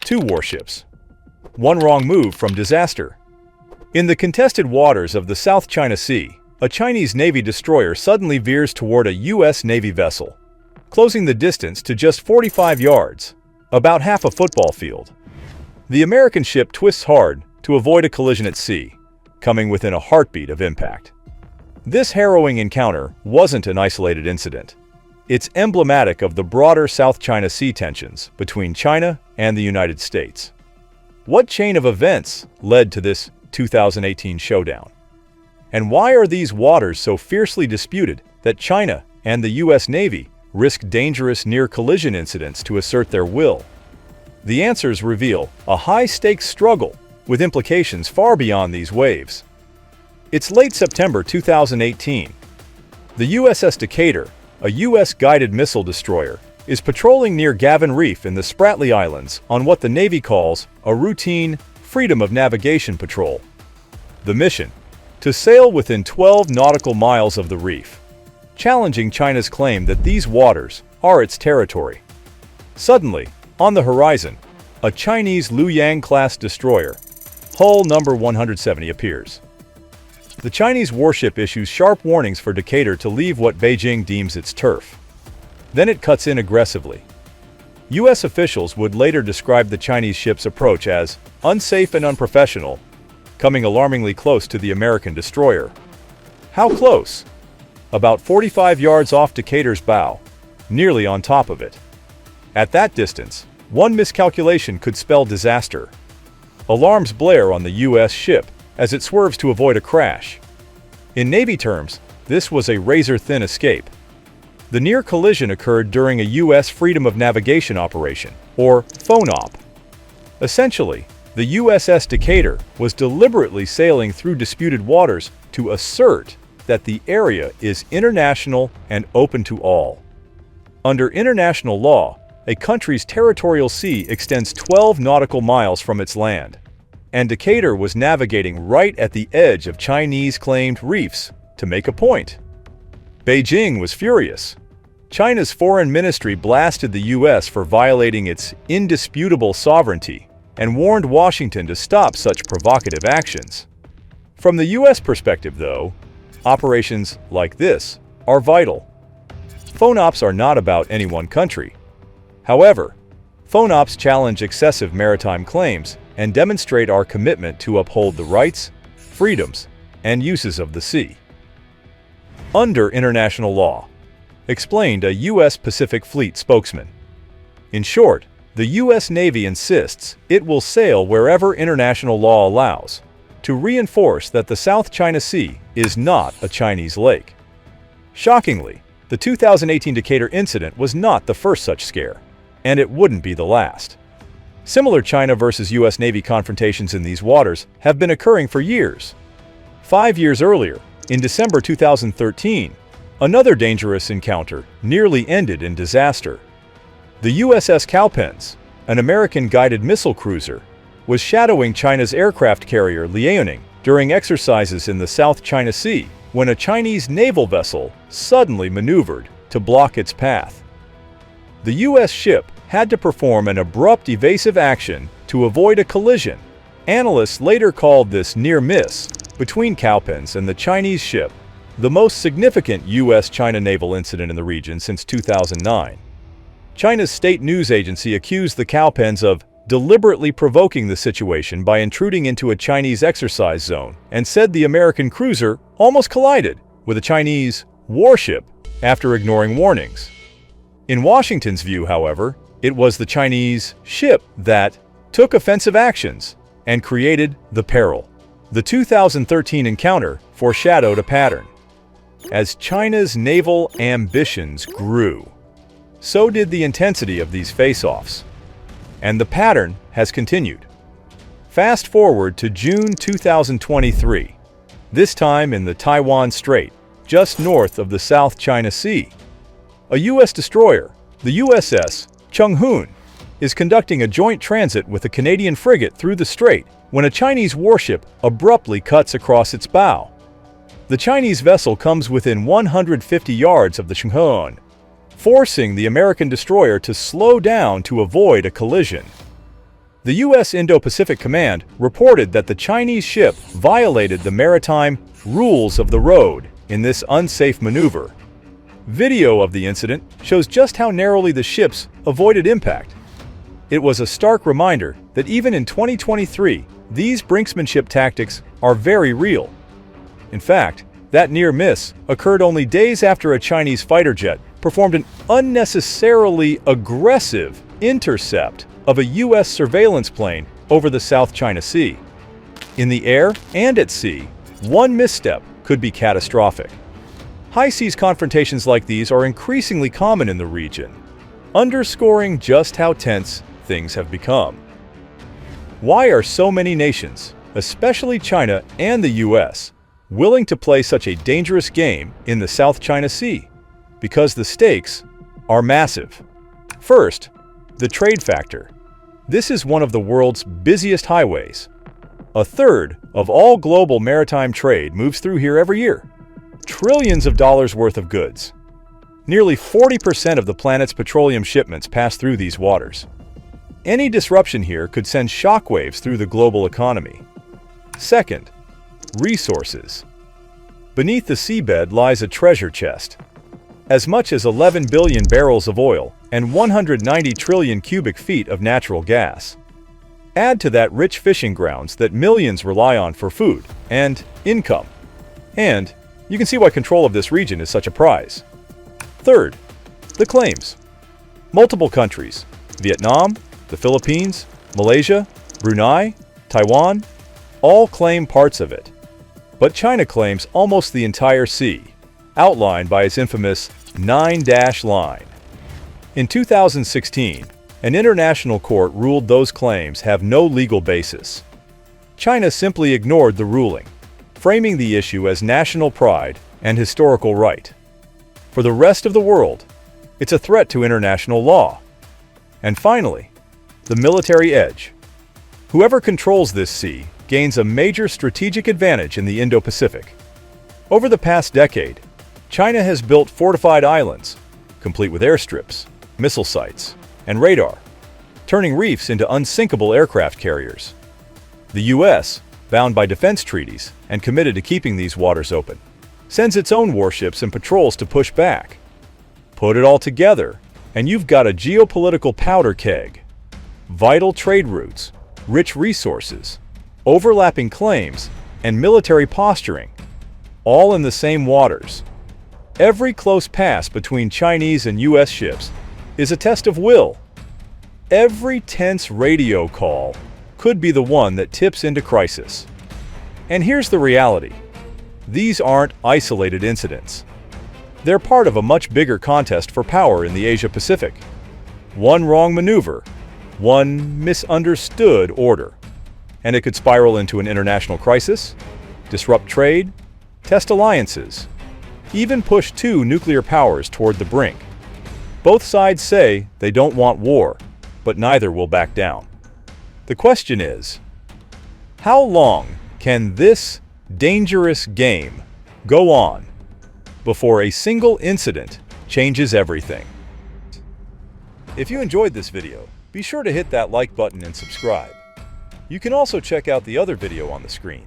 2 warships. One wrong move from disaster. In the contested waters of the South China Sea, a Chinese Navy destroyer suddenly veers toward a U.S. Navy vessel, closing the distance to just 45 yards, about half a football field. The American ship twists hard to avoid a collision at sea, coming within a heartbeat of impact. This harrowing encounter wasn't an isolated incident. It's emblematic of the broader South China Sea tensions between China and the United States. What chain of events led to this 2018 showdown? And why are these waters so fiercely disputed that China and the U.S. Navy risk dangerous near-collision incidents to assert their will? The answers reveal a high-stakes struggle with implications far beyond these waves. It's late September 2018. The USS Decatur, a U.S. guided missile destroyer, is patrolling near Gavin Reef in the Spratly Islands on what the Navy calls a routine freedom of navigation patrol. The mission: to sail within 12 nautical miles of the reef, challenging China's claim that these waters are its territory. Suddenly, on the horizon, a Chinese Luoyang-class destroyer, hull number 170, appears. The Chinese warship issues sharp warnings for Decatur to leave what Beijing deems its turf. Then it cuts in aggressively. U.S. officials would later describe the Chinese ship's approach as unsafe and unprofessional, coming alarmingly close to the American destroyer. How close? About 45 yards off Decatur's bow, nearly on top of it. At that distance, one miscalculation could spell disaster. Alarms blare on the U.S. ship as it swerves to avoid a crash. In Navy terms, this was a razor-thin escape. The near collision occurred during a U.S. Freedom of Navigation operation, or FONOP. Essentially, the USS Decatur was deliberately sailing through disputed waters to assert that the area is international and open to all. Under international law, a country's territorial sea extends 12 nautical miles from its land, and Decatur was navigating right at the edge of Chinese-claimed reefs to make a point. Beijing was furious. China's foreign ministry blasted the U.S. for violating its indisputable sovereignty and warned Washington to stop such provocative actions. From the U.S. perspective, though, operations like this are vital. FONOPs are not about any one country. However, FONOPs challenge excessive maritime claims and demonstrate our commitment to uphold the rights, freedoms, and uses of the sea. Under international law, explained a U.S. Pacific Fleet spokesman. In short, the U.S. Navy insists it will sail wherever international law allows, to reinforce that the South China Sea is not a Chinese lake. Shockingly, the 2018 Decatur incident was not the first such scare, and it wouldn't be the last. Similar China versus U.S. Navy confrontations in these waters have been occurring for years. 5 years earlier, in December 2013, another dangerous encounter nearly ended in disaster. The USS Cowpens, an American guided missile cruiser, was shadowing China's aircraft carrier Liaoning during exercises in the South China Sea when a Chinese naval vessel suddenly maneuvered to block its path. The U.S. ship had to perform an abrupt evasive action to avoid a collision. Analysts later called this near miss between Cowpens and the Chinese ship the most significant U.S.-China naval incident in the region since 2009. China's state news agency accused the Cowpens of deliberately provoking the situation by intruding into a Chinese exercise zone and said the American cruiser almost collided with a Chinese warship after ignoring warnings. In Washington's view, however, it was the Chinese ship that took offensive actions and created the peril. The 2013 encounter foreshadowed a pattern. As China's naval ambitions grew, so did the intensity of these face-offs. And the pattern has continued. Fast forward to June 2023, this time in the Taiwan Strait, just north of the South China Sea. A U.S. destroyer, the USS Chunghoon, is conducting a joint transit with a Canadian frigate through the strait when a Chinese warship abruptly cuts across its bow. The Chinese vessel comes within 150 yards of the Chunghoon, forcing the American destroyer to slow down to avoid a collision. The U.S. Indo-Pacific Command reported that the Chinese ship violated the maritime rules of the road in this unsafe maneuver. Video of the incident shows just how narrowly the ships avoided impact. It was a stark reminder that even in 2023, these brinksmanship tactics are very real. In fact, that near miss occurred only days after a Chinese fighter jet performed an unnecessarily aggressive intercept of a U.S. surveillance plane over the South China Sea. In the air and at sea, one misstep could be catastrophic. High seas confrontations like these are increasingly common in the region, underscoring just how tense things have become. Why are so many nations, especially China and the U.S., willing to play such a dangerous game in the South China Sea? Because the stakes are massive. First, the trade factor. This is one of the world's busiest highways. A third of all global maritime trade moves through here every year. Trillions of dollars worth of goods. Nearly 40% of the planet's petroleum shipments pass through these waters. Any disruption here could send shockwaves through the global economy. Second, resources. Beneath the seabed lies a treasure chest. As much as 11 billion barrels of oil and 190 trillion cubic feet of natural gas. Add to that rich fishing grounds that millions rely on for food and income. And you can see why control of this region is such a prize. Third, the claims. Multiple countries, Vietnam, the Philippines, Malaysia, Brunei, Taiwan, all claim parts of it. But China claims almost the entire sea, outlined by its infamous 9-dash line. In 2016, an international court ruled those claims have no legal basis. China simply ignored the ruling, framing the issue as national pride and historical right. For the rest of the world, it's a threat to international law. And finally, the military edge. Whoever controls this sea gains a major strategic advantage in the Indo-Pacific. Over the past decade, China has built fortified islands, complete with airstrips, missile sites, and radar, turning reefs into unsinkable aircraft carriers. The U.S., bound by defense treaties and committed to keeping these waters open, sends its own warships and patrols to push back. Put it all together, and you've got a geopolitical powder keg. Vital trade routes, rich resources, overlapping claims, and military posturing, all in the same waters. Every close pass between Chinese and U.S. ships is a test of will. Every tense radio call could be the one that tips into crisis. And here's the reality. These aren't isolated incidents. They're part of a much bigger contest for power in the Asia-Pacific. One wrong maneuver, one misunderstood order, and it could spiral into an international crisis, disrupt trade, test alliances, even push two nuclear powers toward the brink. Both sides say they don't want war, but neither will back down. The question is, how long can this dangerous game go on before a single incident changes everything? If you enjoyed this video, be sure to hit that like button and subscribe. You can also check out the other video on the screen.